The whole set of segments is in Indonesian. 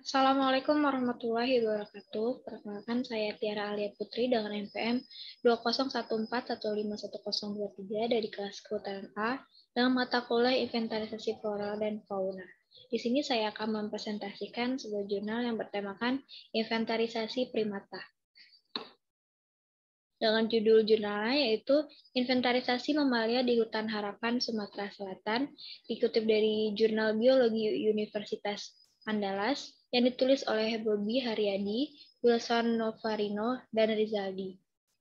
Assalamualaikum warahmatullahi wabarakatuh. Perkenalkan saya Tiara Alia Putri dengan NPM 2014151023 dari kelas Kehutanan A dengan mata kuliah Inventarisasi Floral dan Fauna. Di sini saya akan mempresentasikan sebuah jurnal yang bertemakan Inventarisasi Primata. Dengan judul jurnalnya yaitu Inventarisasi Mamalia di Hutan Harapan Sumatera Selatan, dikutip dari Jurnal Biologi Universitas Andalas yang ditulis oleh Bobi Haryadi, Wilson Novarino, dan Rizaldi.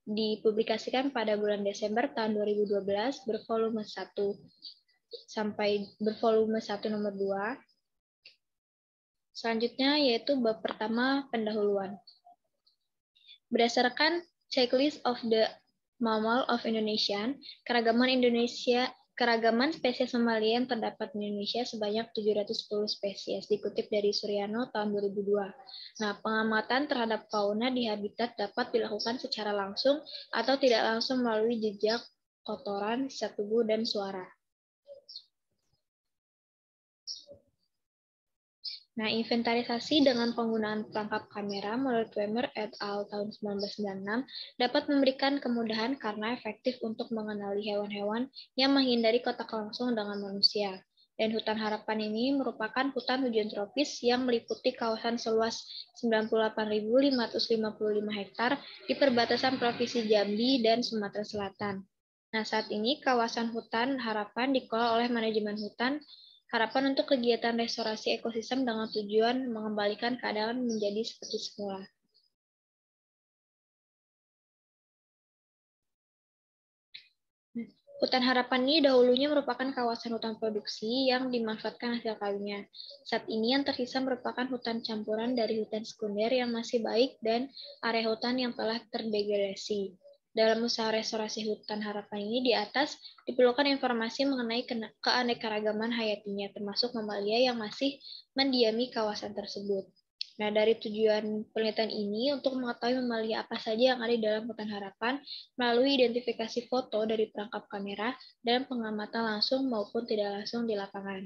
Dipublikasikan pada bulan Desember tahun 2012 bervolume 1 sampai bervolume 1 nomor 2. Selanjutnya yaitu bab pertama pendahuluan. Berdasarkan Checklist of the Mammal of Indonesia, keragaman spesies mamalia yang terdapat di Indonesia sebanyak 710 spesies, dikutip dari Suryano tahun 2002. Nah, pengamatan terhadap fauna di habitat dapat dilakukan secara langsung atau tidak langsung melalui jejak, kotoran, sisa tubuh, dan suara. Nah, inventarisasi dengan penggunaan perangkap kamera menurut Weimer et al. Tahun 1996 dapat memberikan kemudahan karena efektif untuk mengenali hewan-hewan yang menghindari kontak langsung dengan manusia. Dan hutan harapan ini merupakan hutan hujan tropis yang meliputi kawasan seluas 98.555 hektar di perbatasan Provinsi Jambi dan Sumatera Selatan. Nah, saat ini kawasan hutan harapan dikelola oleh manajemen hutan harapan untuk kegiatan restorasi ekosistem dengan tujuan mengembalikan keadaan menjadi seperti semula. Hutan harapan ini dahulunya merupakan kawasan hutan produksi yang dimanfaatkan hasil kawinnya. Saat ini yang tersisa merupakan hutan campuran dari hutan sekunder yang masih baik dan area hutan yang telah terdegradasi. Dalam usaha restorasi hutan harapan ini di atas diperlukan informasi mengenai keanekaragaman hayatinya, termasuk mamalia yang masih mendiami kawasan tersebut. Nah, dari tujuan penelitian ini untuk mengetahui mamalia apa saja yang ada di dalam hutan harapan melalui identifikasi foto dari perangkap kamera dan pengamatan langsung maupun tidak langsung di lapangan.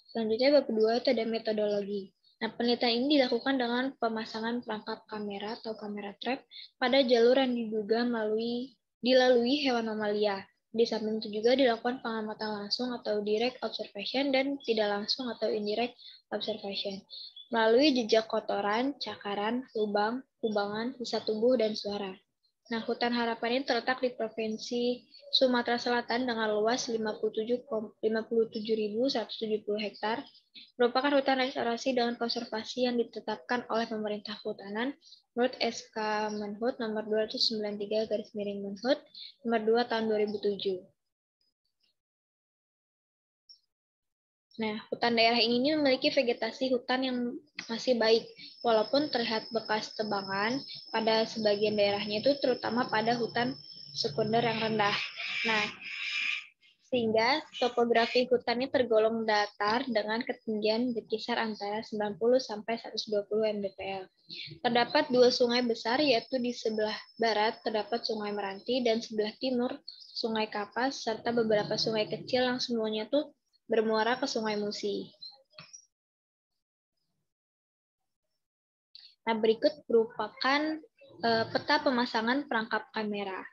Selanjutnya bab kedua itu ada metodologi. Nah, penelitian ini dilakukan dengan pemasangan perangkap kamera atau kamera trap pada jalur yang diduga dilalui hewan mamalia. Di samping itu juga dilakukan pengamatan langsung atau direct observation dan tidak langsung atau indirect observation melalui jejak kotoran, cakaran, lubang, kubangan, sisa tubuh, dan suara. Nah, hutan harapan ini terletak di Provinsi Sumatera Selatan dengan luas 57.170 hektar, merupakan hutan restorasi dengan konservasi yang ditetapkan oleh pemerintah kehutanan menurut SK Menhut nomor 293/Menhut nomor 2 tahun 2007. Nah, hutan daerah ini memiliki vegetasi hutan yang masih baik, walaupun terlihat bekas tebangan pada sebagian daerahnya itu terutama pada hutan sekunder yang rendah. Nah, sehingga topografi hutannya tergolong datar dengan ketinggian berkisar antara 90 sampai 120 mdpl. Terdapat dua sungai besar, yaitu di sebelah barat terdapat Sungai Meranti dan sebelah timur Sungai Kapas, serta beberapa sungai kecil yang semuanya tuh bermuara ke Sungai Musi. Nah, berikut merupakan peta pemasangan perangkap kamera.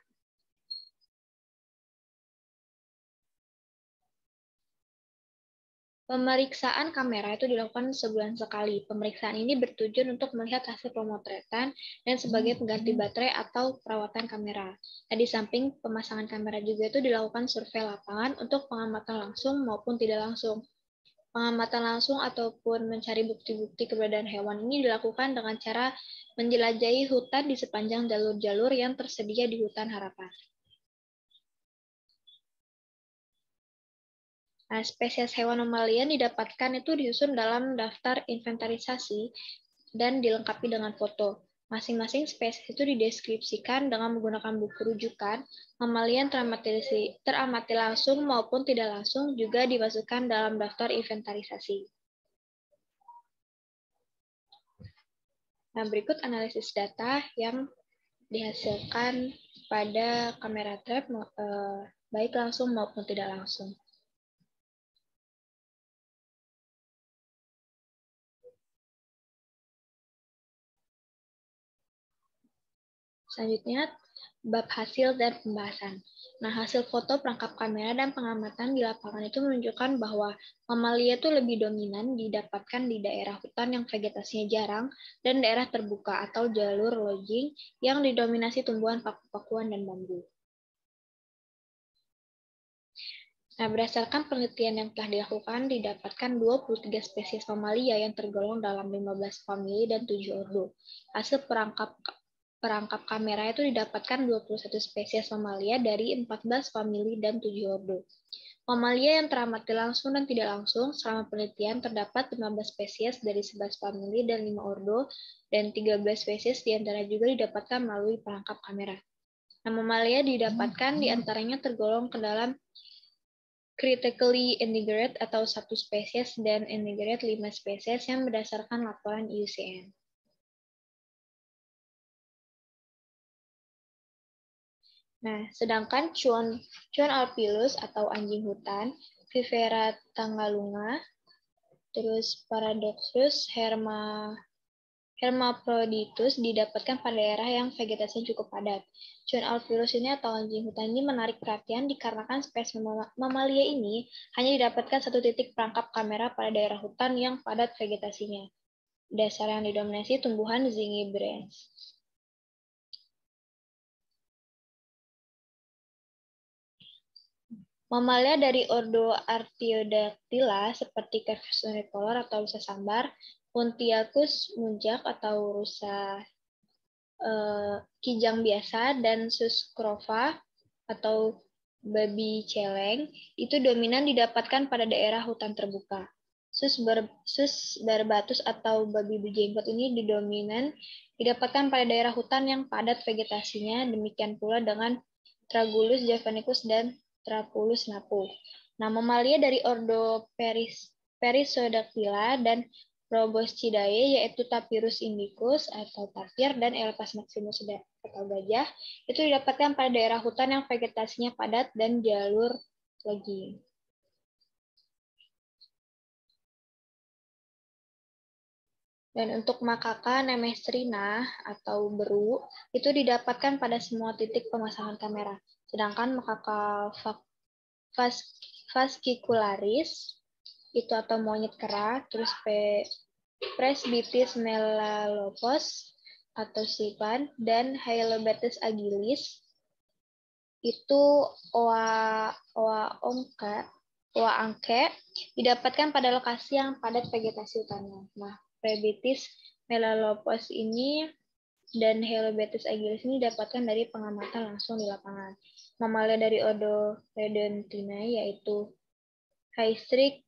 Pemeriksaan kamera itu dilakukan sebulan sekali. Pemeriksaan ini bertujuan untuk melihat hasil pemotretan dan sebagai pengganti baterai atau perawatan kamera. Nah, di samping pemasangan kamera juga itu dilakukan survei lapangan untuk pengamatan langsung maupun tidak langsung. Pengamatan langsung ataupun mencari bukti-bukti keberadaan hewan ini dilakukan dengan cara menjelajahi hutan di sepanjang jalur-jalur yang tersedia di hutan harapan. Nah, spesies hewan mamalia didapatkan itu disusun dalam daftar inventarisasi dan dilengkapi dengan foto. Masing-masing spesies itu dideskripsikan dengan menggunakan buku rujukan. Mamalia yang teramati langsung maupun tidak langsung juga dimasukkan dalam daftar inventarisasi. Nah, berikut analisis data yang dihasilkan pada kamera trap, baik langsung maupun tidak langsung. Selanjutnya, bab hasil dan pembahasan. Nah, hasil foto perangkap kamera dan pengamatan di lapangan itu menunjukkan bahwa mamalia itu lebih dominan didapatkan di daerah hutan yang vegetasinya jarang dan daerah terbuka atau jalur lodging yang didominasi tumbuhan paku-pakuan dan bambu. Nah, berdasarkan penelitian yang telah dilakukan, didapatkan 23 spesies mamalia yang tergolong dalam 15 famili dan 7 ordo. Hasil perangkap kamera itu didapatkan 21 spesies mamalia dari 14 famili dan 7 ordo. Mamalia yang teramati langsung dan tidak langsung selama penelitian terdapat 15 spesies dari 11 famili dan 5 ordo, dan 13 spesies diantara juga didapatkan melalui perangkap kamera. Nah, mamalia didapatkan diantaranya tergolong ke dalam critically endangered atau 1 spesies dan endangered 5 spesies yang berdasarkan laporan IUCN. Nah, sedangkan Cuon alpilus atau anjing hutan, Vivera tanggalunga, terus Paradoxus hermaphroditus didapatkan pada daerah yang vegetasinya cukup padat. Cuon alpilus ini atau anjing hutan ini menarik perhatian dikarenakan spesies mamalia ini hanya didapatkan satu titik perangkap kamera pada daerah hutan yang padat vegetasinya. Dasar yang didominasi tumbuhan zingiberens. Mamalia dari ordo Artiodactyla seperti Cervus unicolor atau rusa sambar, Pontiacus muncak atau rusa kijang biasa, dan Suscrova atau babi celeng itu dominan didapatkan pada daerah hutan terbuka. Sus barbatus atau babi berjenggot ini didapatkan pada daerah hutan yang padat vegetasinya, demikian pula dengan Tragulus javanicus dan Trapulus napo. Nah, mamalia dari ordo Perissodactyla dan Proboscidae yaitu Tapirus indicus atau tapir dan Elephas maximus atau gajah itu didapatkan pada daerah hutan yang vegetasinya padat dan jalur lodging. Dan untuk makaka nemestrina atau beru itu didapatkan pada semua titik pemasangan kamera. Sedangkan makaka fascicularis itu atau monyet kera, terus Presbytis melalopus atau sipan, dan Hylobates agilis itu oa angke didapatkan pada lokasi yang padat vegetasi hutannya. Nah, Presbytis melalopus ini dan Hylobates agilis ini didapatkan dari pengamatan langsung di lapangan. Mamalia dari ordo Redentinae yaitu Hystrix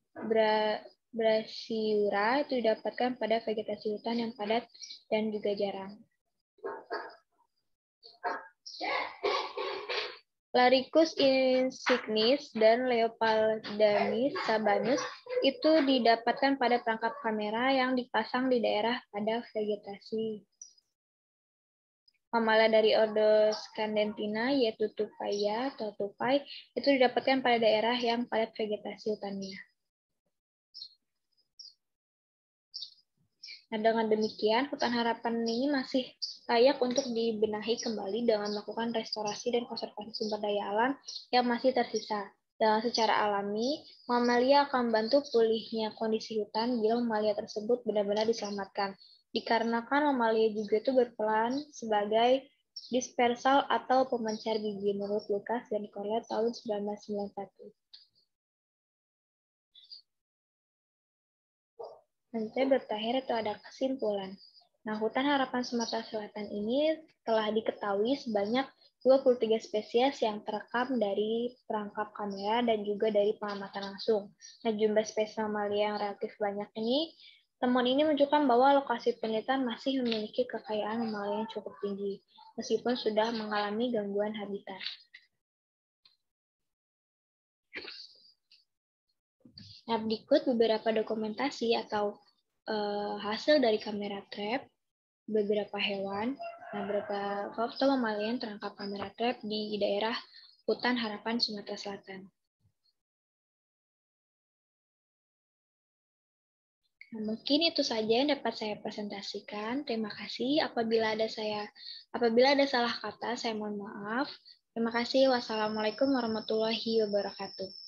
brachyura itu didapatkan pada vegetasi hutan yang padat dan juga jarang. Laricus insignis dan Leopoldamis sabanus itu didapatkan pada perangkap kamera yang dipasang di daerah pada vegetasi. Mamalia dari ordo Scandentina yaitu Tupaia atau tupai itu didapatkan pada daerah yang padat vegetasi hutannya. Nah, dengan demikian, hutan harapan ini masih layak untuk dibenahi kembali dengan melakukan restorasi dan konservasi sumber daya alam yang masih tersisa. Dan secara alami, mamalia akan membantu pulihnya kondisi hutan bila mamalia tersebut benar-benar diselamatkan. Dikarenakan mamalia juga itu berperan sebagai dispersal atau pemancar biji menurut Lucas dan Corlett tahun 1991. Nanti berakhir atau ada kesimpulan. Nah, hutan harapan Sumatera Selatan ini telah diketahui sebanyak 23 spesies yang terekam dari perangkap kamera dan juga dari pengamatan langsung. Nah, jumlah spesies mamalia yang relatif banyak ini, temuan ini menunjukkan bahwa lokasi penelitian masih memiliki kekayaan mamalia yang cukup tinggi, meskipun sudah mengalami gangguan habitat. Nah, berikut beberapa dokumentasi atau hasil dari kamera trap beberapa hewan, beberapa foto mamalia yang terangkap kamera trap di daerah hutan harapan Sumatera Selatan. Nah, mungkin itu saja yang dapat saya presentasikan. Terima kasih. Apabila ada salah kata, saya mohon maaf. Terima kasih. Wassalamualaikum warahmatullahi wabarakatuh.